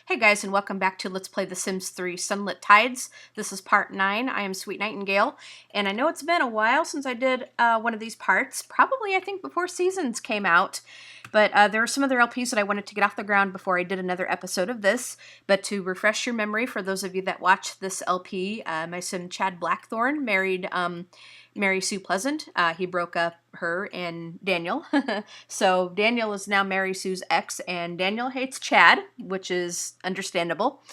Hey guys, and welcome back to Let's Play The Sims 3 Sunlit Tides. This is part 9. I am Sweet Nightingale, and I know it's been a while since I did one of these parts. Probably, I think, before Seasons came out. But there are some other LPs that I wanted to get off the ground before I did another episode of this. But to refresh your memory, for those of you that watched this LP, my son Chad Blackthorn married Mary Sue Pleasant. He broke up her and Daniel. So Daniel is now Mary Sue's ex, and Daniel hates Chad, which is understandable.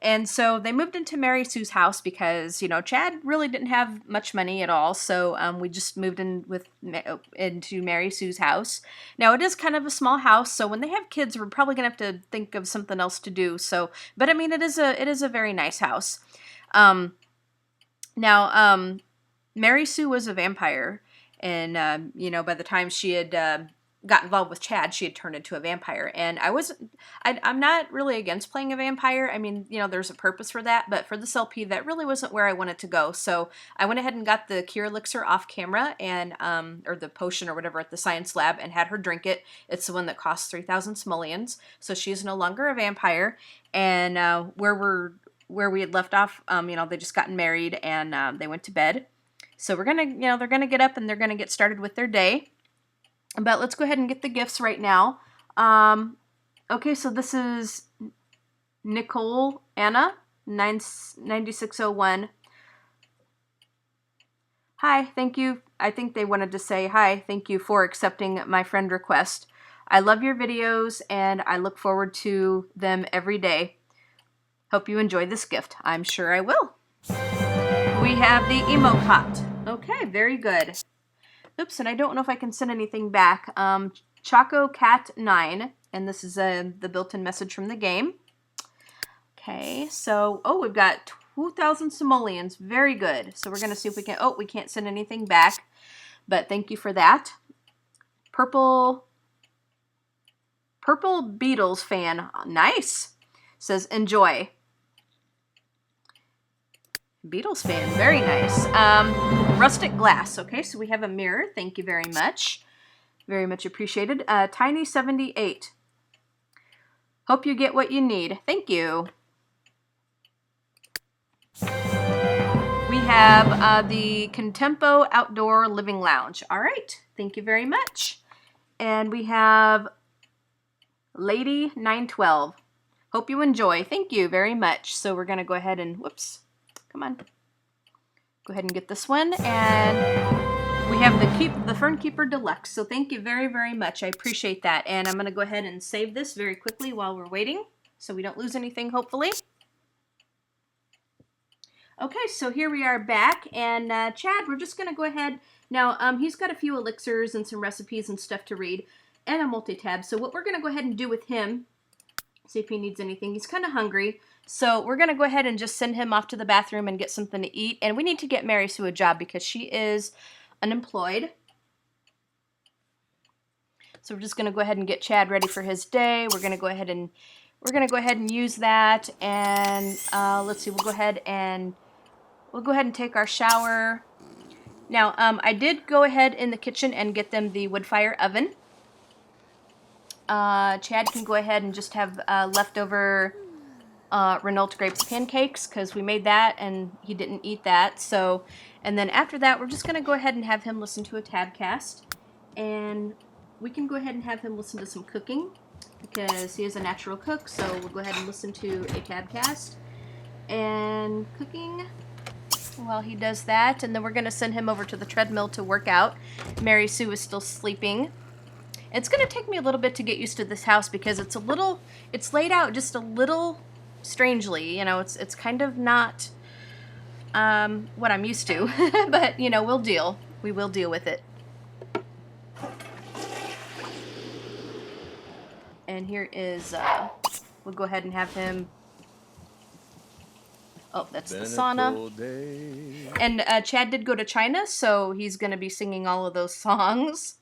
And so they moved into Mary Sue's house because, you know, Chad really didn't have much money at all. So we just moved into Mary Sue's house. Now, it is kind of a small house, so when they have kids, we're probably going to have to think of something else to do. So, but I mean, it is a very nice house. Mary Sue was a vampire, and you know, by the time she had got involved with Chad, she had turned into a vampire. And I'm not really against playing a vampire. I mean, you know, there's a purpose for that, but for this LP, that really wasn't where I wanted to go. So I went ahead and got the cure elixir off camera, and or the potion or whatever at the science lab, and had her drink it. It's the one that costs 3,000 simoleons, so she's no longer a vampire. And where we had left off, you know, they just gotten married, and they went to bed. So we're gonna, you know, they're gonna get up and they're gonna get started with their day. But let's go ahead and get the gifts right now. Okay, so this is Nicole Anna 9601. Hi, thank you. I think they wanted to say hi. Thank you for accepting my friend request. I love your videos and I look forward to them every day. Hope you enjoy this gift. I'm sure I will. We have the emo pot. Okay, very good. Oops, and I don't know if I can send anything back. Choco Cat 9, and this is the built-in message from the game. Okay, so, oh, we've got 2,000 simoleons. Very good. So we're going to see if we can, oh, we can't send anything back, but thank you for that. Purple Beatles fan. Nice. Says, enjoy. Beatles fan, very nice. Rustic glass. Okay, so we have a mirror. Thank you very much. Very much appreciated. Tiny 78. Hope you get what you need. Thank you. We have the Contempo Outdoor Living Lounge. All right, thank you very much. And we have Lady 912. Hope you enjoy. Thank you very much. So we're going to go ahead and, whoops. Come on. Go ahead and get this one. And we have the Fern Keeper Deluxe. So thank you very, very much. I appreciate that. And I'm going to go ahead and save this very quickly while we're waiting so we don't lose anything, hopefully. Okay, so here we are back. And Chad, we're just going to go ahead. Now, he's got a few elixirs and some recipes and stuff to read and a multi-tab. So what we're going to go ahead and do with him, see if he needs anything. He's kind of hungry. So we're going to go ahead and just send him off to the bathroom and get something to eat. And we need to get Mary Sue a job because she is unemployed. So we're just going to go ahead and get Chad ready for his day. We're going to go ahead and use that. And let's see, we'll go ahead and take our shower. Now, I did go ahead in the kitchen and get them the wood fire oven. Chad can go ahead and just have leftover Renault grapes pancakes because we made that and he didn't eat that. So, and then after that, we're just going to go ahead and have him listen to a tabcast, and we can go ahead and have him listen to some cooking because he is a natural cook. So we'll go ahead and listen to a tabcast and cooking while he does that. And then we're going to send him over to the treadmill to work out. Mary Sue is still sleeping. It's going to take me a little bit to get used to this house because it's laid out just a little strangely. You know, it's kind of not what I'm used to, but you know, we will deal with it. And here is, we'll go ahead and have him, oh, that's the sauna. And Chad did go to China, so he's going to be singing all of those songs.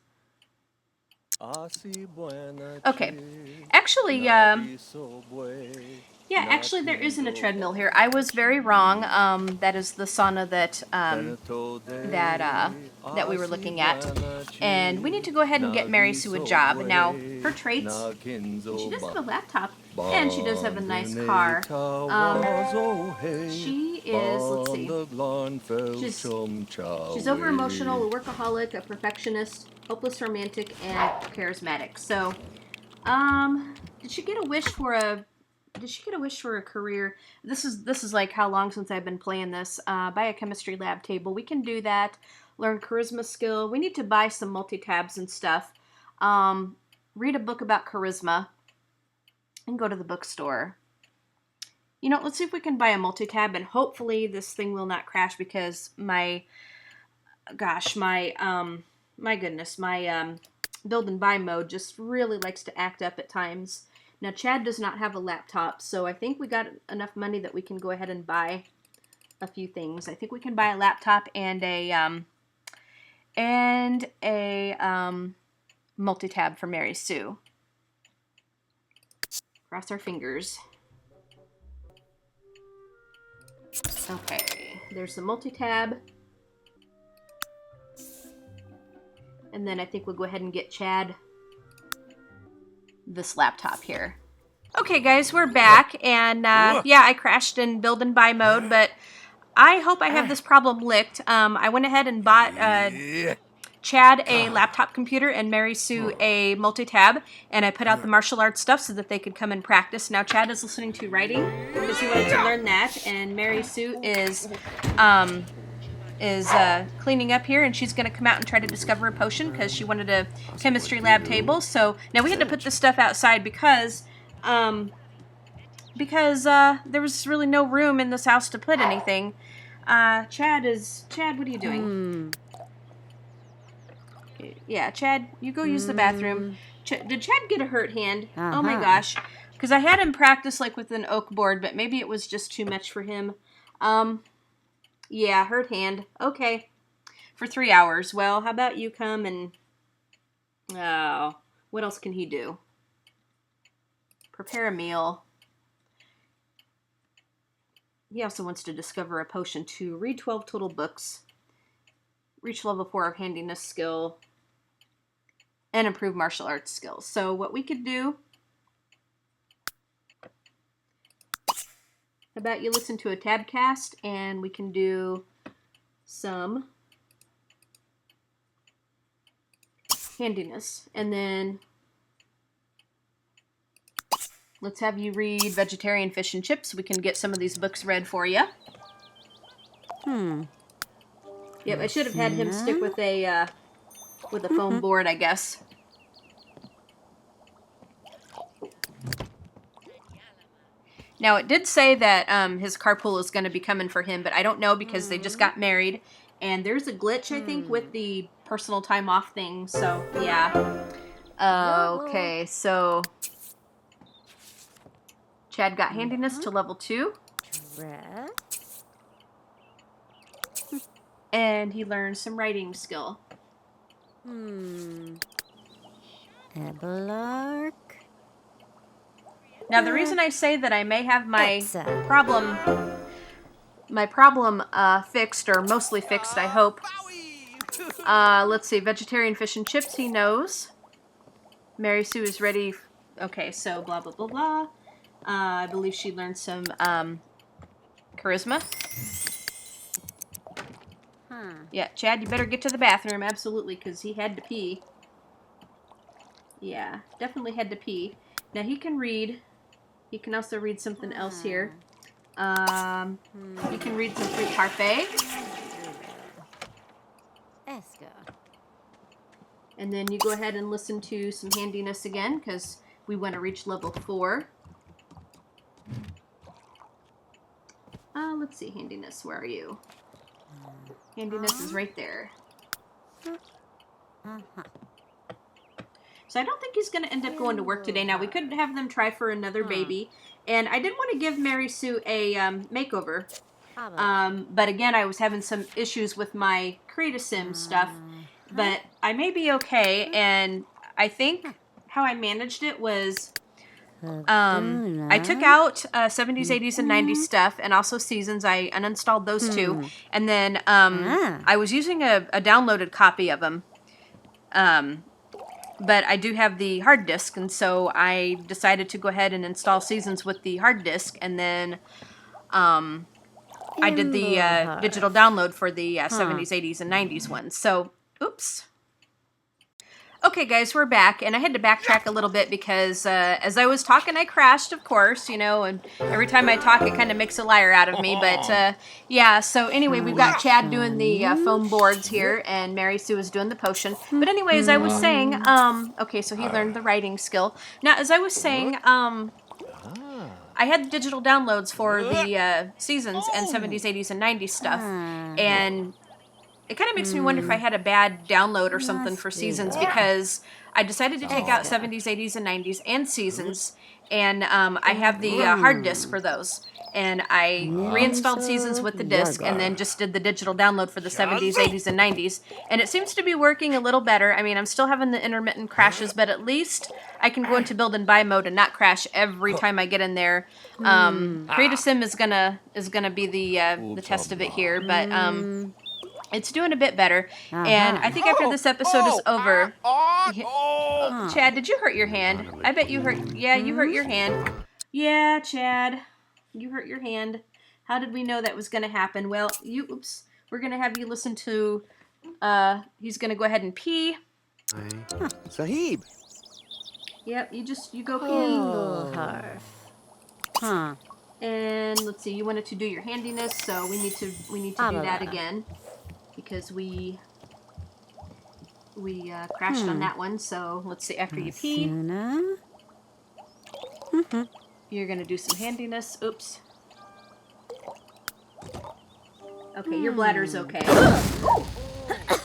Okay, actually, Yeah, actually there isn't a treadmill here. I was very wrong. That is the sauna that we were looking at. And we need to go ahead and get Mary Sue a job. Now, her traits, she does have a laptop, and she does have a nice car. She is, let's see, she's over-emotional, a workaholic, a perfectionist, hopeless romantic, and charismatic. So, did she get a wish for a career? This is like how long since I've been playing this. Buy a chemistry lab table. We can do that. Learn charisma skill. We need to buy some multi-tabs and stuff. Read a book about charisma. And go to the bookstore. You know, let's see if we can buy a multi-tab, and hopefully this thing will not crash because my build and buy mode just really likes to act up at times. Now, Chad does not have a laptop, so I think we got enough money that we can go ahead and buy a few things. I think we can buy a laptop and a multi-tab for Mary Sue. Cross our fingers. Okay, there's the multi-tab. And then I think we'll go ahead and get Chad this laptop here. Okay, guys, we're back, and yeah, I crashed in build and buy mode, but I hope I have this problem licked. I went ahead and bought Chad a laptop computer and Mary Sue a multi-tab, and I put out the martial arts stuff so that they could come and practice. Now Chad is listening to writing because he wanted to learn that, and Mary Sue is cleaning up here, and she's going to come out and try to discover a potion because she wanted a chemistry lab table. So now we had to put this stuff outside because there was really no room in this house to put anything. Chad, what are you doing? Yeah, Chad, you go use the bathroom. Did Chad get a hurt hand? Oh my gosh. Because I had him practice like with an oak board, but maybe it was just too much for him. Yeah, hurt hand. Okay. For 3 hours. Well, how about you come and... Oh, what else can he do? Prepare a meal. He also wants to discover a potion too. Read 12 total books. Reach level 4 of handiness skill. And improve martial arts skills. So what we could do... How about you listen to a tabcast, and we can do some handiness. And then let's have you read Vegetarian Fish and Chips. We can get some of these books read for you. Yep, I should have had him stick with a foam board, I guess. Now, it did say that his carpool is going to be coming for him, but I don't know because they just got married. And there's a glitch, I think, with the personal time off thing. So, yeah. Okay, so Chad got handiness to level 2. And he learned some writing skill. Ebelark. Now, the reason I say that I may have my problem fixed, or mostly fixed, I hope. Let's see, Vegetarian Fish and Chips, he knows. Mary Sue is ready. Okay, so blah, blah, blah, blah. I believe she learned some charisma. Yeah, Chad, you better get to the bathroom, absolutely, because he had to pee. Yeah, definitely had to pee. Now, he can read. He can also read something else here. He can read some fruit parfait. And then you go ahead and listen to some handiness again, because we want to reach level 4. Let's see, handiness, where are you? Handiness is right there. So I don't think he's going to end up going to work today. Now, we could have them try for another baby. And I did want to give Mary Sue a makeover. But again, I was having some issues with my Create-A-Sim stuff. But I may be okay. And I think how I managed it was I took out 70s, 80s, and 90s stuff, and also seasons. I uninstalled those two. And then I was using a downloaded copy of them. But I do have the hard disk, and so I decided to go ahead and install seasons with the hard disk, and then I did the digital download for the 70s, 80s, and 90s ones. So, oops. Okay, guys, we're back, and I had to backtrack a little bit because as I was talking, I crashed, of course, you know, and every time I talk, it kind of makes a liar out of me, but yeah, so anyway, we've got Chad doing the foam boards here, and Mary Sue is doing the potion, but anyway, as I was saying, okay, so he learned the writing skill. Now, as I was saying, I had digital downloads for the seasons and 70s, 80s, and 90s stuff, and it kind of makes me wonder if I had a bad download or something for seasons, because I decided to take out 70s, 80s, and 90s and seasons, and I have the hard disk for those. And I reinstalled seasons with the disc and then just did the digital download for the 70s, 80s, and 90s. And it seems to be working a little better. I mean, I'm still having the intermittent crashes, but at least I can go into build and buy mode and not crash every time I get in there. Create a Sim is gonna be the test of it here, but it's doing a bit better, and I think after this episode is over... Chad, did you hurt your hand? I bet you hurt... Yeah, you hurt your hand. Yeah, Chad, you hurt your hand. How did we know that was going to happen? Well, oops. We're going to have you listen to... he's going to go ahead and pee. Sahib. Yep, you go pee. And let's see, you wanted to do your handiness, so we need to do that again. Because we crashed on that one, so let's see, after you pee, you're going to do some handiness. Oops. Okay, your bladder's okay.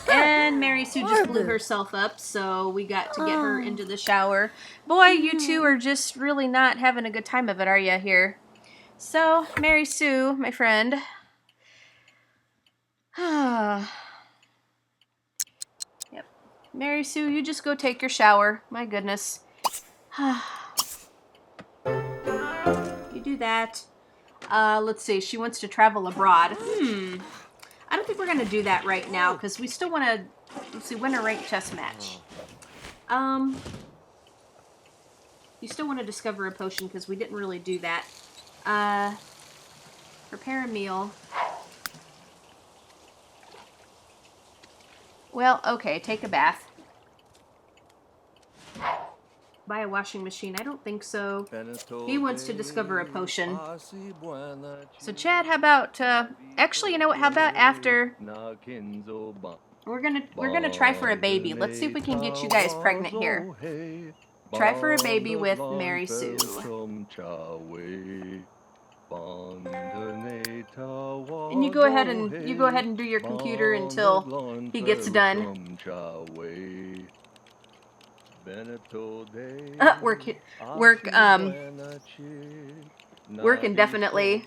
And Mary Sue just blew herself up, so we got to get her into the shower. Boy, you two are just really not having a good time of it, are you, here? So, Mary Sue, my friend... Yep. Mary Sue, you just go take your shower. My goodness. You do that. Let's see. She wants to travel abroad. I don't think we're going to do that right now because we still want to, let's see, win a ranked chess match. You still want to discover a potion because we didn't really do that. Prepare a meal. Well, okay, take a bath. Buy a washing machine. I don't think so. He wants to discover a potion. So, Chad, how about, actually, you know what, how about after... We're gonna try for a baby. Let's see if we can get you guys pregnant here. Try for a baby with Mary Sue. And you go ahead and do your computer until he gets done. Work indefinitely.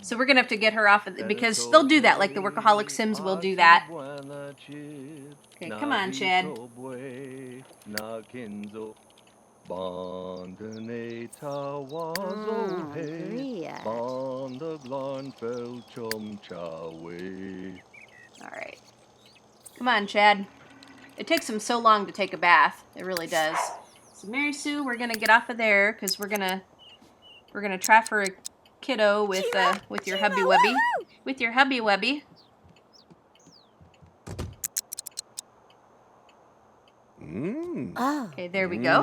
So we're gonna have to get her off of it because they'll do that, like the Workaholic Sims will do that. Okay, come on, Chad. Alright. Come on, Chad. It takes him so long to take a bath. It really does. So Mary Sue, we're gonna get off of there because we're gonna try for a kiddo with your hubby wubby. With your hubby wubby. Okay, there we go.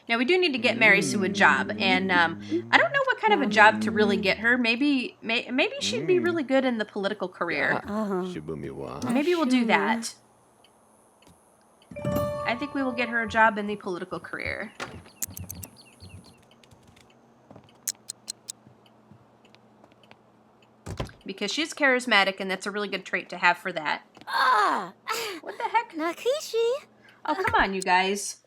Now, we do need to get Mary Sue a job, and I don't know what kind of a job to really get her. Maybe she'd be really good in the political career. Maybe we'll do that. I think we will get her a job in the political career. Because she's charismatic, and that's a really good trait to have for that. What the heck? Nakishi. Oh, come on, you guys.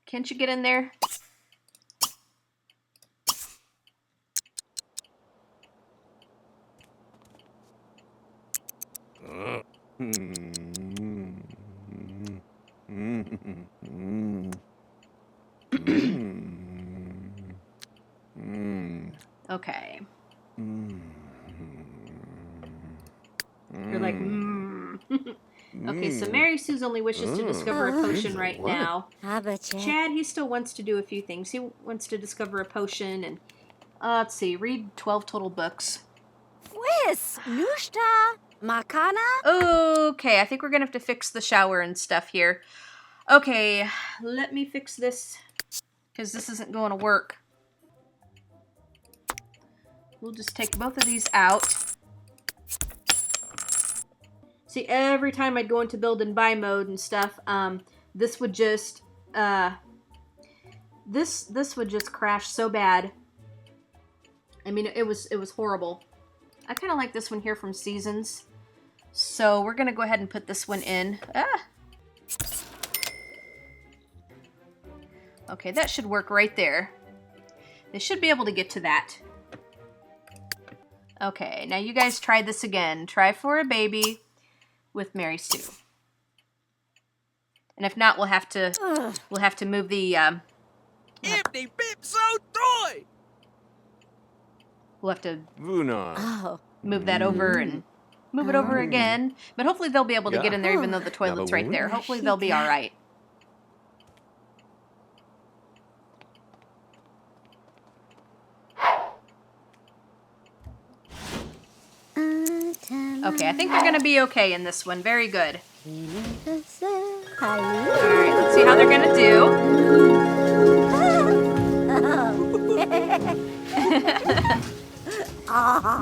Can't you get in there? Okay. You're like, Okay, so Mary Sue's only wishes to discover a potion right now. Chad, he still wants to do a few things. He wants to discover a potion and, let's see, read 12 total books. Pues, nushta, makana? Okay, I think we're gonna have to fix the shower and stuff here. Okay, let me fix this, because this isn't going to work. We'll just take both of these out. See, every time I'd go into build and buy mode and stuff, this would just, this would just crash so bad. I mean, it was horrible. I kind of like this one here from Seasons. So we're gonna go ahead and put this one in. Okay, that should work right there. They should be able to get to that. Okay, now you guys try this again. Try for a baby with Mary Sue. And if not, we'll have to move the we'll have to move that over and move it over again. But hopefully they'll be able to get in there even though the toilet's right there. Hopefully they'll be all right. Okay, I think they're going to be okay in this one. Very good. Alright, let's see how they're going to do.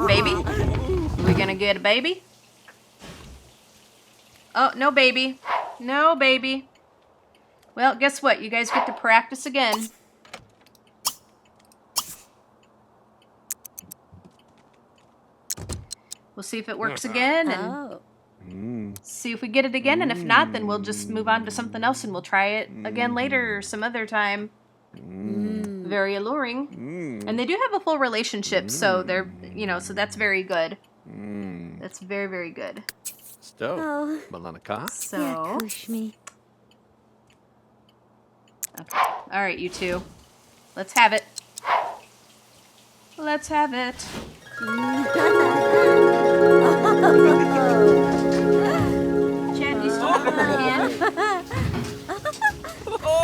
Baby? Are we going to get a baby? Oh, no baby. No baby. Well, guess what? You guys get to practice again. We'll see if it works again and see if we get it again. And if not, then we'll just move on to something else and we'll try it again later or some other time. Very alluring. And they do have a full relationship, so they're, so that's very good. That's very, very good. So, okay. All right, you two. Let's have it. Let's have it. Chad, you still have her hand?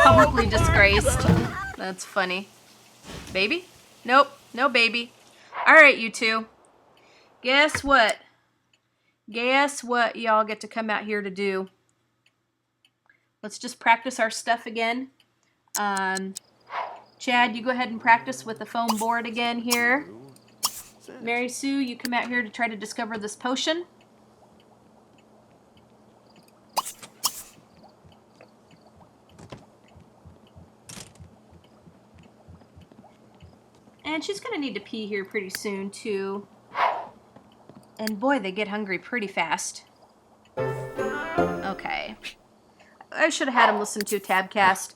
Publicly disgraced. That's funny. Baby? Nope. No baby. Alright, you two. Guess what? Guess what y'all get to come out here to do? Let's just practice our stuff again. Chad, you go ahead and practice with the foam board again here. Mary Sue, you come out here to try to discover this potion. And she's going to need to pee here pretty soon, too. And boy, they get hungry pretty fast. Okay. I should have had him listen to a Tabcast.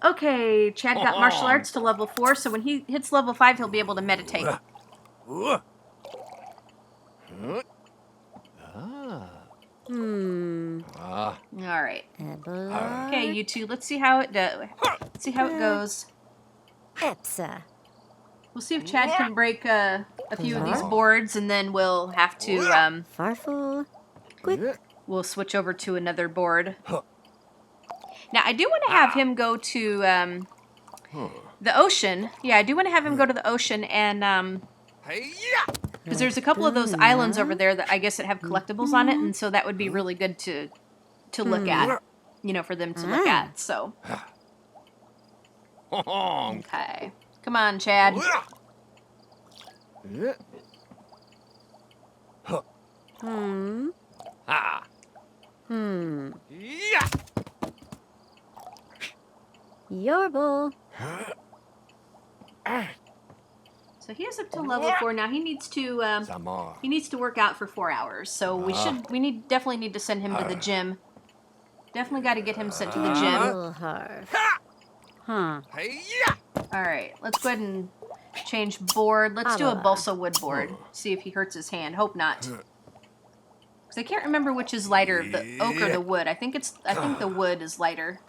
Okay, Chad got martial arts to level 4, so when he hits level 5, he'll be able to meditate. Alright. Okay, you two, let's see how it does. Let's see how it goes. We'll see if Chad can break a few of these boards, and then we'll have to, we'll switch over to another board. Now, I do want to have him go to, the ocean. Yeah, I do want to have him go to the ocean, and, because there's a couple of those islands over there that I guess that have collectibles on it, and so that would be really good to look at, for them to look at, so. Okay. Come on, Chad. Yorble. So he is up to level 4 now. He needs to work out for 4 hours. So we definitely need to send him to the gym. Definitely got to get him sent to the gym. All right, let's go ahead and change board. Let's do a balsa wood board. See if he hurts his hand. Hope not. Because I can't remember which is lighter, the oak or the wood. I think the wood is lighter.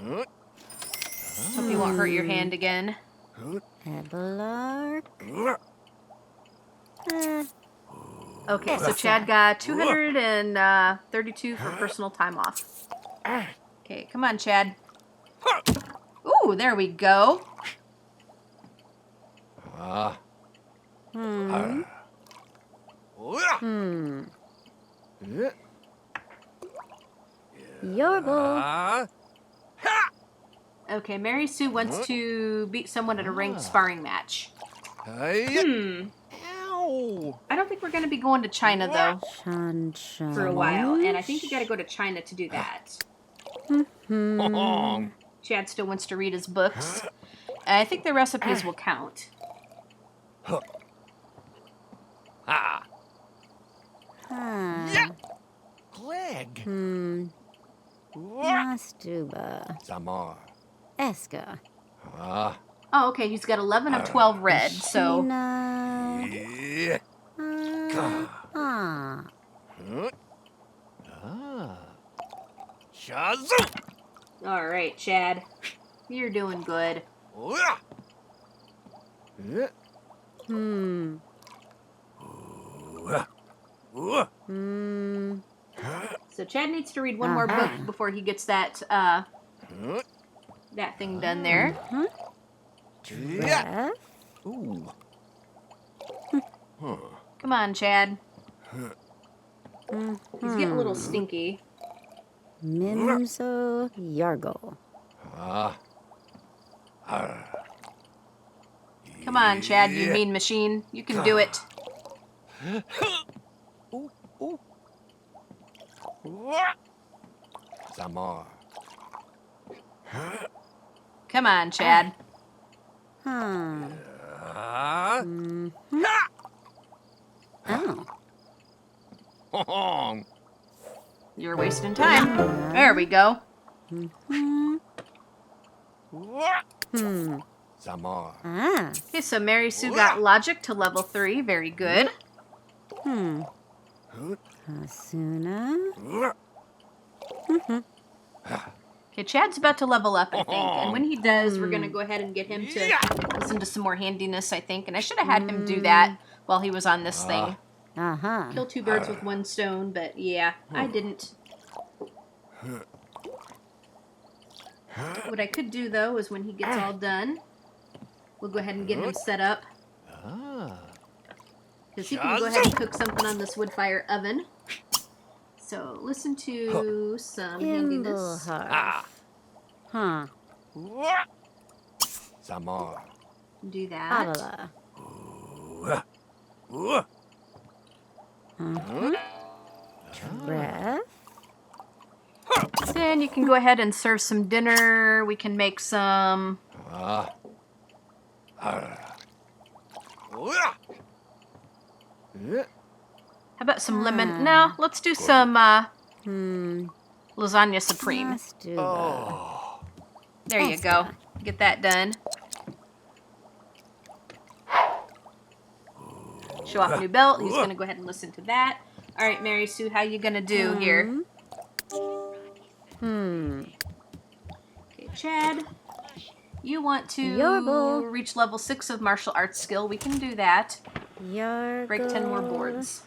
Hope you won't hurt your hand again. Ebelark. Okay, so Chad got 232 for personal time off. Okay, come on, Chad. Ooh, there we go. Yorble. Okay, Mary Sue wants to beat someone at a ranked sparring match. Ow. I don't think we're going to be going to China, though, Chan for a while. And I think you got to go to China to do that. Chad still wants to read his books. I think the recipes will count. Clegg. Mastuba. Samar. Eska. Oh, okay, he's got 11 of 12 red, so... Tina. Yeah. Shazoo. All right, Chad. You're doing good. So Chad needs to read one more book before he gets that that thing done there. Breath. Ooh. Come on, Chad. He's getting a little stinky. Mimso Yargle. Come on, Chad, you mean machine. You can do it. Samar. Come on, Chad. Oh. You're wasting time. There we go. Samar. Okay, so Mary Sue got logic to level 3. Very good. Asuna. Okay, Chad's about to level up, I think. And when he does, we're going to go ahead and get him to listen to some more handiness, I think. And I should have had him do that while he was on this thing. Kill 2 birds with 1 stone, but yeah, I didn't. What I could do, though, is when he gets all done, we'll go ahead and get him set up. Because he can go ahead and cook something on this wood fire oven. So listen to some handiness. Samar. Do that. Breath. Then you can go ahead and serve some dinner. We can make some... How about some lemon? No, let's do some lasagna supreme. There you go. Get that done. Show off new belt. He's going to go ahead and listen to that. All right, Mary Sue, how you going to do here? Okay, Chad. You want to reach level 6 of martial arts skill. We can do that. Break 10 more boards.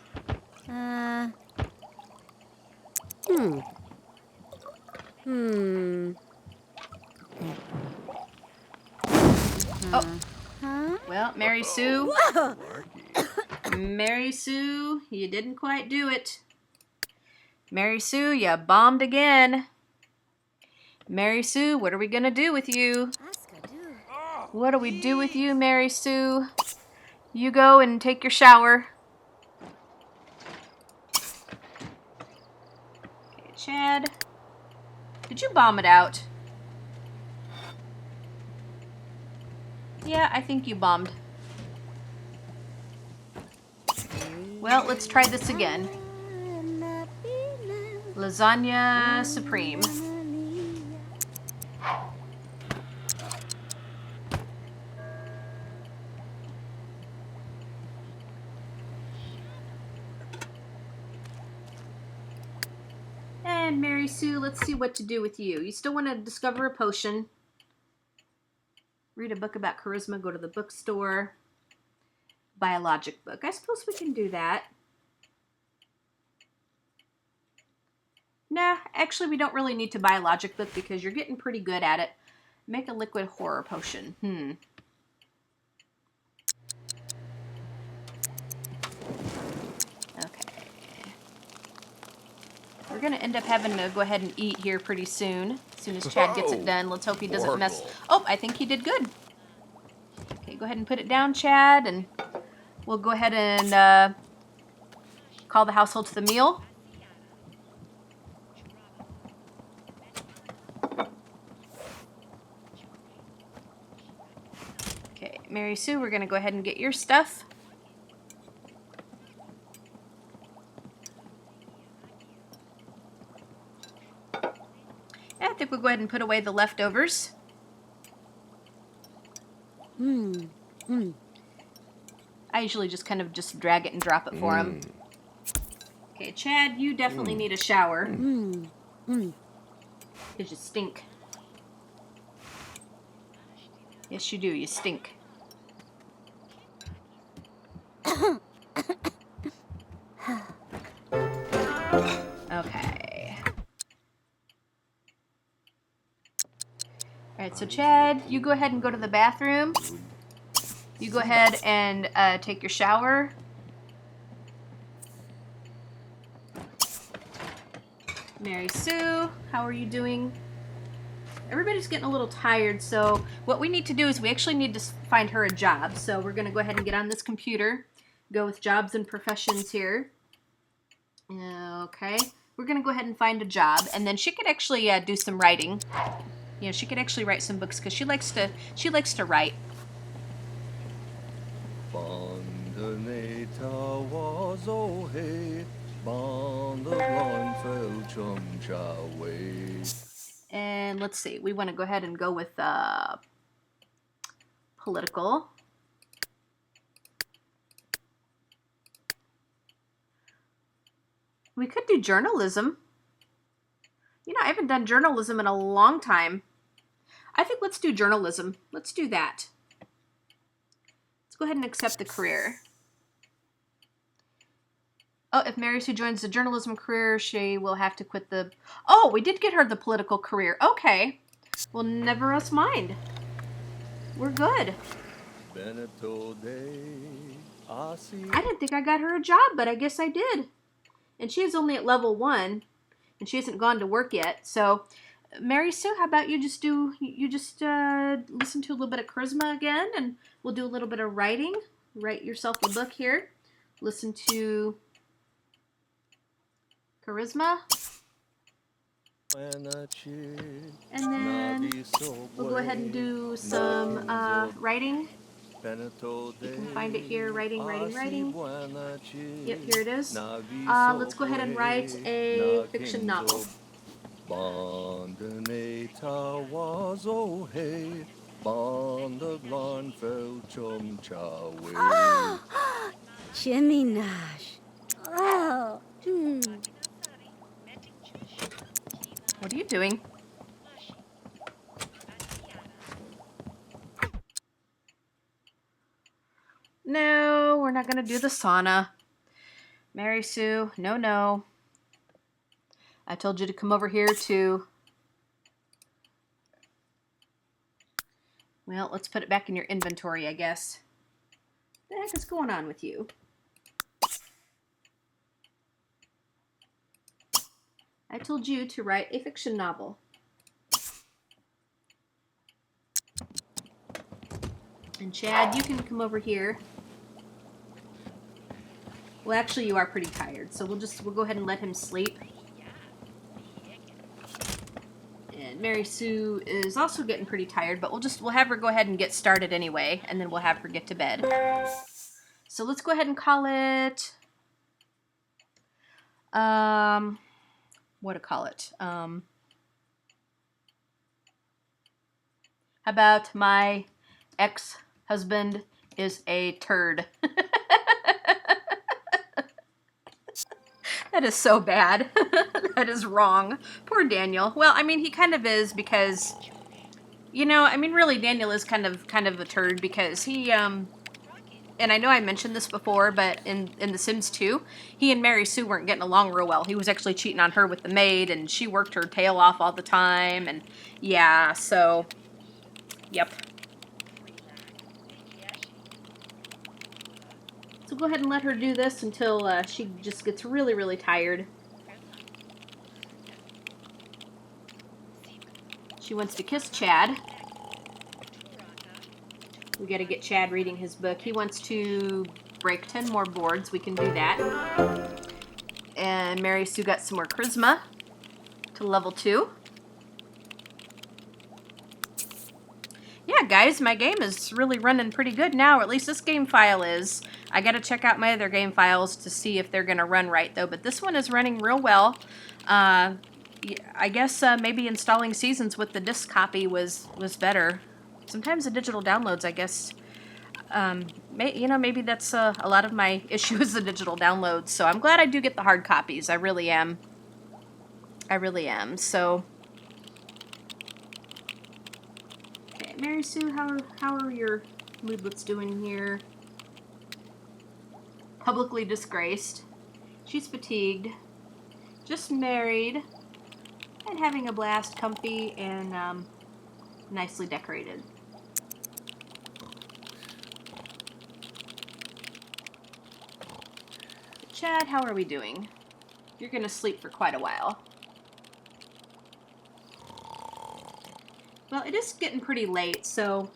Oh. Well, Mary Sue. Mary Sue, you didn't quite do it. Mary Sue, you bombed again. Mary Sue, what are we going to do with you? What do we do with you, Mary Sue? You go and take your shower. Okay, Chad. Did you bomb it out? Yeah, I think you bombed. Well, let's try this again. Lasagna supreme. Sue, let's see what to do with you. You still want to discover a potion. Read a book about charisma. Go to the bookstore. Buy a logic book. I suppose we can do that. Nah, actually we don't really need to buy a logic book because you're getting pretty good at it. Make a liquid horror potion. Okay. We're going to end up having to go ahead and eat here pretty soon. As soon as Chad gets it done. Let's hope he doesn't mess... Oh, I think he did good. Okay, go ahead and put it down, Chad, and we'll go ahead and call the household to the meal. Okay, Mary Sue, we're going to go ahead and get your stuff. I think we'll go ahead and put away the leftovers. I usually just kind of just drag it and drop it for him. Okay, Chad, you definitely need a shower. Because you stink. Yes, you do. You stink. Okay. Alright, so Chad, you go ahead and go to the bathroom. You go ahead and take your shower. Mary Sue, how are you doing? Everybody's getting a little tired, so what we need to do is we actually need to find her a job. So we're going to go ahead and get on this computer, go with jobs and professions here. Okay, we're going to go ahead and find a job, and then she could actually do some writing. You know, she could actually write some books because she likes to write. And let's see, we want to go ahead and go with political. We could do journalism. You know, I haven't done journalism in a long time. I think let's do journalism. Let's do that. Let's go ahead and accept the career. Oh, if Mary Sue joins the journalism career, she will have to quit the... Oh, we did get her the political career. Okay. Well, never us mind. We're good. I didn't think I got her a job, but I guess I did. And she is only at level 1, and she hasn't gone to work yet. So, Mary Sue, how about you just listen to a little bit of charisma again, and we'll do a little bit of writing. Write yourself a book here. Listen to charisma. And then we'll go ahead and do some writing. You can find it here, writing. Yep, here it is. Let's go ahead and write a fiction novel. Jimmy Nash. Oh. What are you doing? No, we're not going to do the sauna. Mary Sue, no. I told you to come over here to... Well, let's put it back in your inventory, I guess. What the heck is going on with you? I told you to write a fiction novel. And Chad, you can come over here. Well, actually, you are pretty tired, so we'll go ahead and let him sleep. And Mary Sue is also getting pretty tired, but we'll have her go ahead and get started anyway, and then we'll have her get to bed. So let's go ahead and call it what to call it? How about my ex-husband is a turd? That is so bad. That is wrong. Poor Daniel. Well, I mean, he kind of is because, you know, I mean, really, Daniel is kind of a turd because he, and I know I mentioned this before, but in The Sims 2, he and Mary Sue weren't getting along real well. He was actually cheating on her with the maid, and she worked her tail off all the time, and yeah, so, yep. So go ahead and let her do this until she just gets really, really tired. She wants to kiss Chad. We got to get Chad reading his book. He wants to break 10 more boards. We can do that. And Mary Sue got some more charisma to level 2. Yeah, guys, my game is really running pretty good now, or at least this game file is. I got to check out my other game files to see if they're going to run right, though, but this one is running real well. I guess maybe installing Seasons with the disc copy was better. Sometimes the digital downloads, I guess, maybe that's a lot of my issue is the digital downloads, so I'm glad I do get the hard copies. I really am. I really am, so... Mary Sue, how are your moodlets doing here? Publicly disgraced. She's fatigued. Just married. And having a blast, comfy and nicely decorated. Chad, how are we doing? You're gonna sleep for quite a while. Well, it is getting pretty late, so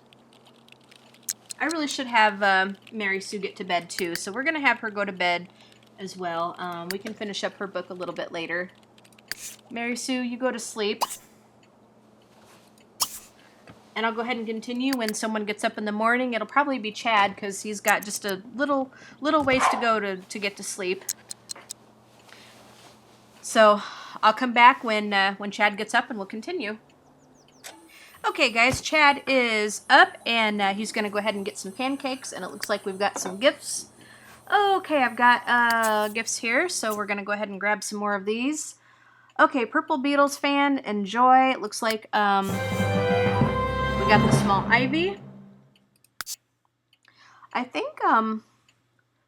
I really should have Mary Sue get to bed too. So we're going to have her go to bed as well. We can finish up her book a little bit later. Mary Sue, you go to sleep. And I'll go ahead and continue when someone gets up in the morning. It'll probably be Chad because he's got just a little ways to go to get to sleep. So I'll come back when Chad gets up and we'll continue. Okay, guys, Chad is up, and he's going to go ahead and get some pancakes, and it looks like we've got some gifts. Okay, I've got gifts here, so we're going to go ahead and grab some more of these. Okay, Purple Beetles fan, enjoy. It looks like we got the small ivy. I think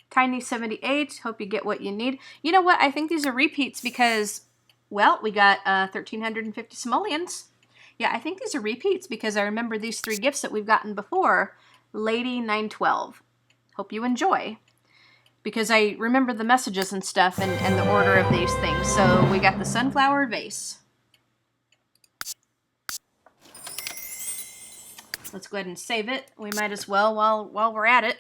Tiny78, hope you get what you need. You know what, I think these are repeats because, well, we got 1,350 simoleons. Yeah, I think these are repeats because I remember these 3 gifts that we've gotten before. Lady 912. Hope you enjoy. Because I remember the messages and stuff and the order of these things. So we got the sunflower vase. Let's go ahead and save it. We might as well while we're at it.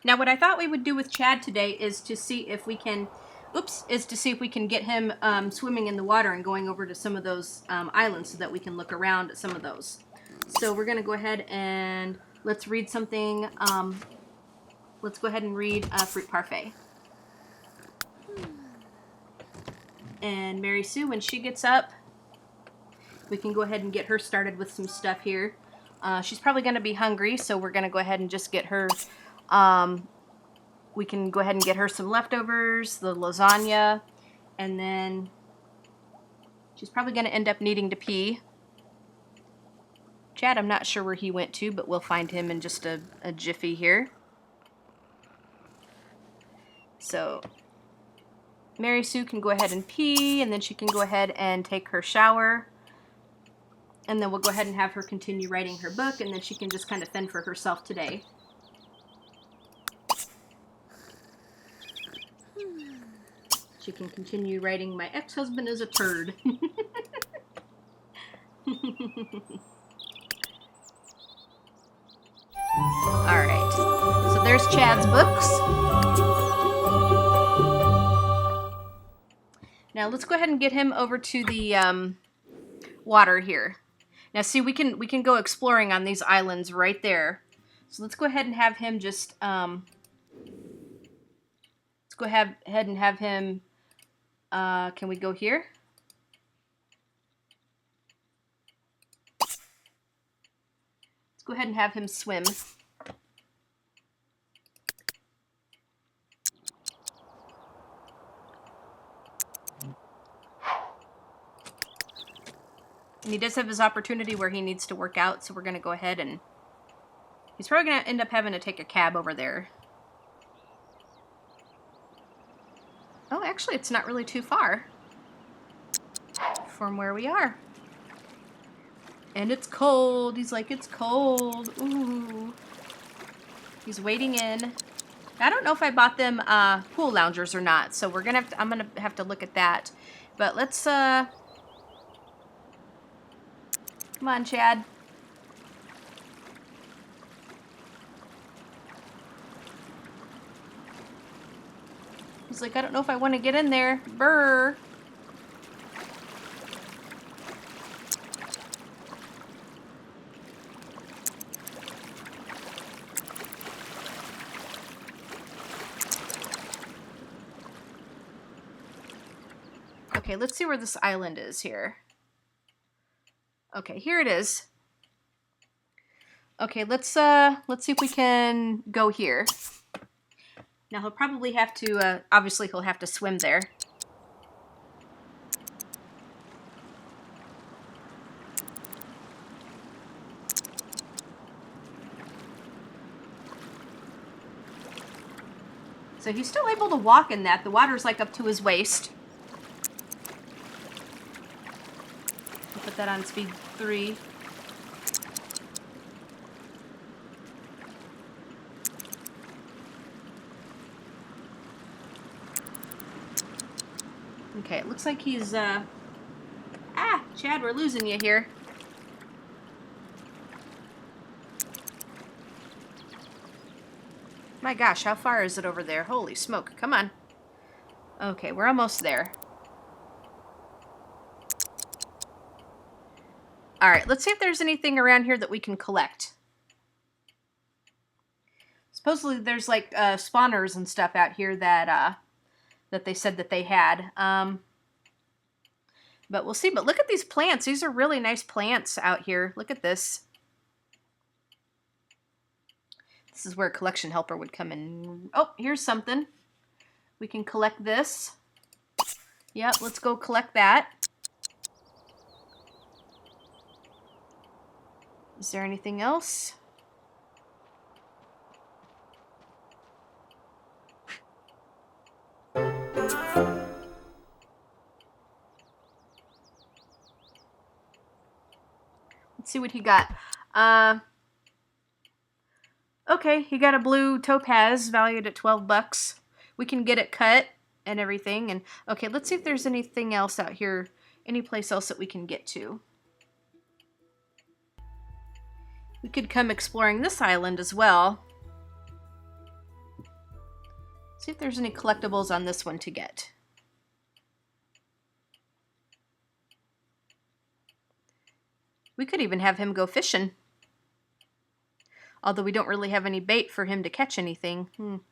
Now what I thought we would do with Chad today is to see if we can... get him swimming in the water and going over to some of those islands so that we can look around at some of those. So we're going to go ahead and let's read something. Let's go ahead and read Fruit Parfait. And Mary Sue, when she gets up, we can go ahead and get her started with some stuff here. She's probably going to be hungry, so we're going to go ahead and just get her... we can go ahead and get her some leftovers, the lasagna, and then she's probably going to end up needing to pee. Chad, I'm not sure where he went to, but we'll find him in just a jiffy here. So Mary Sue can go ahead and pee, and then she can go ahead and take her shower. And then we'll go ahead and have her continue writing her book, and then she can just kind of fend for herself today. She can continue writing, "My ex-husband is a turd." Alright, so there's Chad's books. Now let's go ahead and get him over to the water here. Now see, we can go exploring on these islands right there. So let's go ahead and have him just, let's go ahead and have him, can we go here? Let's go ahead and have him swim. And he does have his opportunity where he needs to work out, so we're going to go ahead and... He's probably going to end up having to take a cab over there. Oh, actually, it's not really too far from where we are. And it's cold. He's like, it's cold. Ooh. He's waiting in. I don't know if I bought them pool loungers or not, so we're gonna I'm gonna have to look at that. But let's come on, Chad. He's like, I don't know if I want to get in there. Brr. Okay, let's see where this island is here. Okay, here it is. Okay, let's see if we can go here. Now he'll probably have to, obviously he'll have to swim there. So he's still able to walk in that. The water's like up to his waist. We'll put that on speed 3. Okay, it looks like he's, Chad, we're losing you here. My gosh, how far is it over there? Holy smoke, come on. Okay, we're almost there. Alright, let's see if there's anything around here that we can collect. Supposedly there's like spawners and stuff out here that that they said that they had. But we'll see. But look at these plants. These are really nice plants out here. Look at this. This is where a collection helper would come in. Oh, here's something. We can collect this. Yep, let's go collect that. Is there anything else? Let's see what he got. Okay, he got a blue topaz valued at $12. We can get it cut and everything. And okay, let's see if there's anything else out here, any place else that we can get to. We could come exploring this island as well. See if there's any collectibles on this one to get. We could even have him go fishing. Although we don't really have any bait for him to catch anything.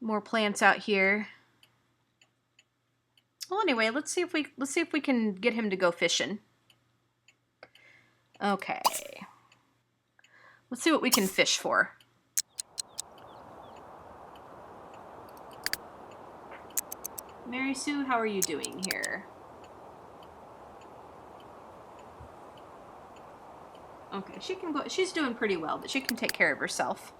More plants out here. Well, anyway, let's see if we can get him to go fishing. Okay. Let's see what we can fish for. Mary Sue, how are you doing here? Okay, she can go. She's doing pretty well, but she can take care of herself.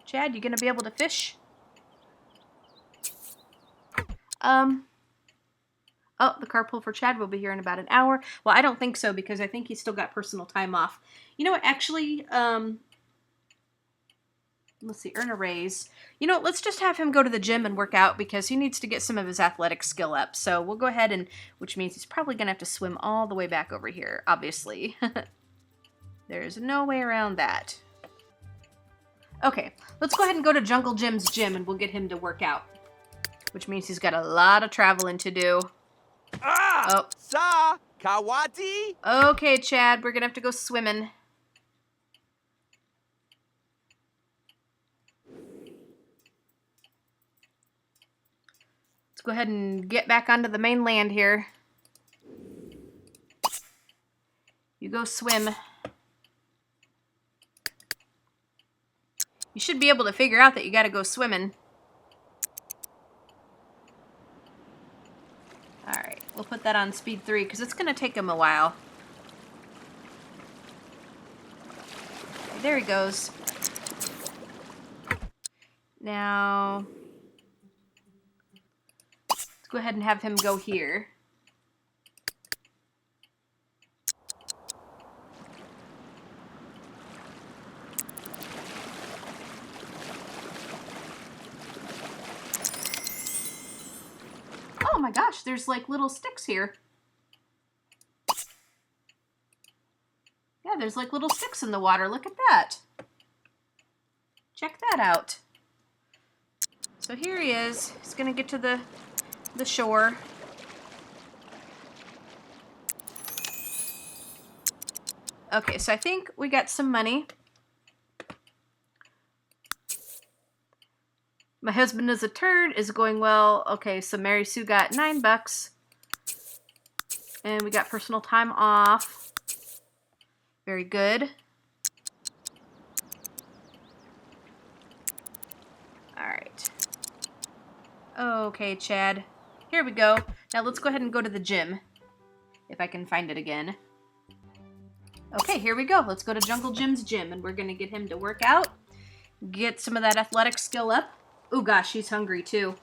Chad, you gonna be able to fish? Oh, the carpool for Chad will be here in about an hour. Well, I don't think so because I think he's still got personal time off. You know what? Actually, let's see, earn a raise. You know, let's just have him go to the gym and work out because he needs to get some of his athletic skill up. So we'll go ahead and, which means he's probably going to have to swim all the way back over here, obviously. There's no way around that. Okay, let's go ahead and go to Jungle Jim's gym and we'll get him to work out. Which means he's got a lot of traveling to do. Ah! Sa Kawati? Okay, Chad, we're going to have to go swimming. Go ahead and get back onto the mainland here. You go swim. You should be able to figure out that you gotta go swimming. Alright. We'll put that on speed 3 because it's going to take him a while. There he goes. Now, let's go ahead and have him go here. Oh my gosh, there's like little sticks here. Yeah, there's like little sticks in the water. Look at that. Check that out. So here he is. He's gonna get to the shore. Okay, so I think we got some money. My husband is a turd is going well. Okay, so Mary Sue got $9. And we got personal time off. Very good. Alright. Okay, Chad. Here we go. Now let's go ahead and go to the gym. If I can find it again. Okay, here we go. Let's go to Jungle Jim's gym, and we're going to get him to work out. Get some of that athletic skill up. Oh gosh, he's hungry too.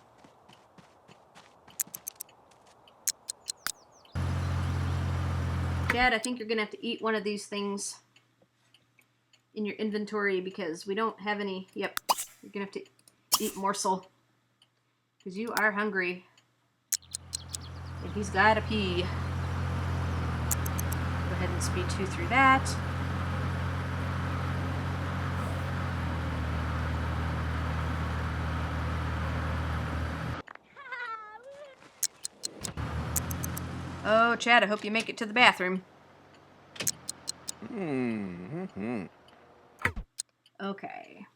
Dad, I think you're going to have to eat one of these things in your inventory because we don't have any. Yep, you're going to have to eat morsel because you are hungry. And he's got to pee. Go ahead and speed 2 through that. Oh, Chad, I hope you make it to the bathroom. Okay.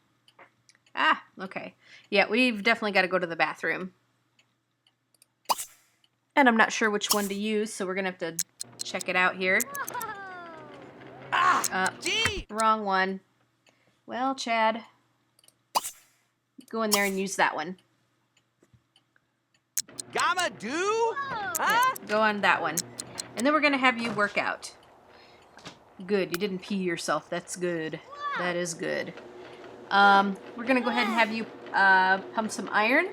Ah, okay. Yeah, we've definitely got to go to the bathroom. And I'm not sure which one to use, so we're going to have to check it out here. Gee! Wrong one. Well, Chad, go in there and use that one. Gamma do? Huh? Yeah, go on that one. And then we're going to have you work out. Good. You didn't pee yourself. That's good. That is good. We're going to go ahead and have you pump some iron.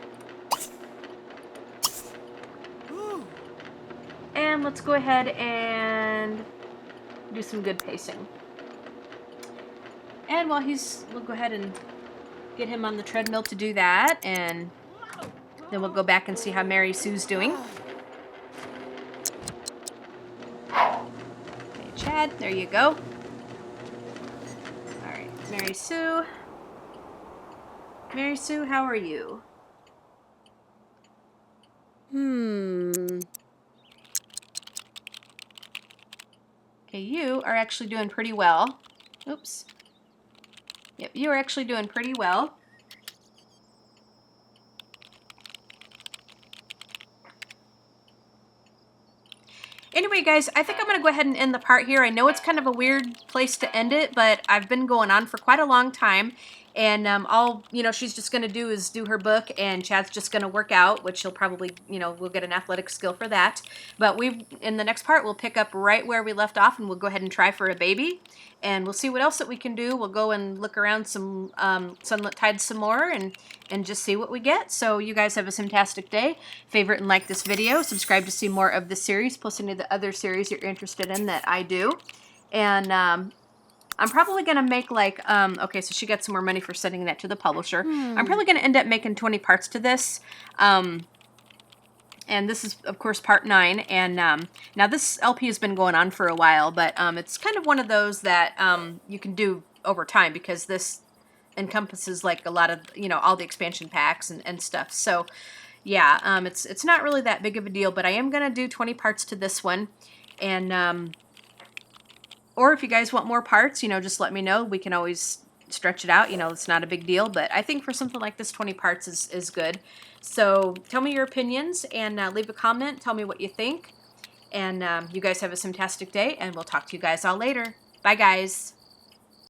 And let's go ahead and do some good pacing. And while we'll go ahead and get him on the treadmill to do that. And then we'll go back and see how Mary Sue's doing. Okay, Chad, there you go. All right, Mary Sue. Mary Sue, how are you? Okay, you are actually doing pretty well. Oops. Yep, you are actually doing pretty well. Anyway, guys, I think I'm going to go ahead and end the part here. I know it's kind of a weird place to end it, but I've been going on for quite a long time. And all, she's just going to do is do her book, and Chad's just going to work out, which he'll probably, we'll get an athletic skill for that. But in the next part, we'll pick up right where we left off, and we'll go ahead and try for a baby. And we'll see what else that we can do. We'll go and look around some Sunlit Tides some more and just see what we get. So you guys have a fantastic day. Favorite and like this video. Subscribe to see more of this series, plus any of the other series you're interested in that I do. And I'm probably going to make okay, so she got some more money for sending that to the publisher. I'm probably going to end up making 20 parts to this. And this is, of course, part 9. And now this LP has been going on for a while, but it's kind of one of those that you can do over time because this encompasses like a lot of, all the expansion packs and stuff. So, yeah, it's not really that big of a deal, but I am going to do 20 parts to this one. And, or if you guys want more parts, just let me know. We can always stretch it out. It's not a big deal, but I think for something like this, 20 parts is good. So tell me your opinions and leave a comment. Tell me what you think. And you guys have a fantastic day, and we'll talk to you guys all later. Bye, guys.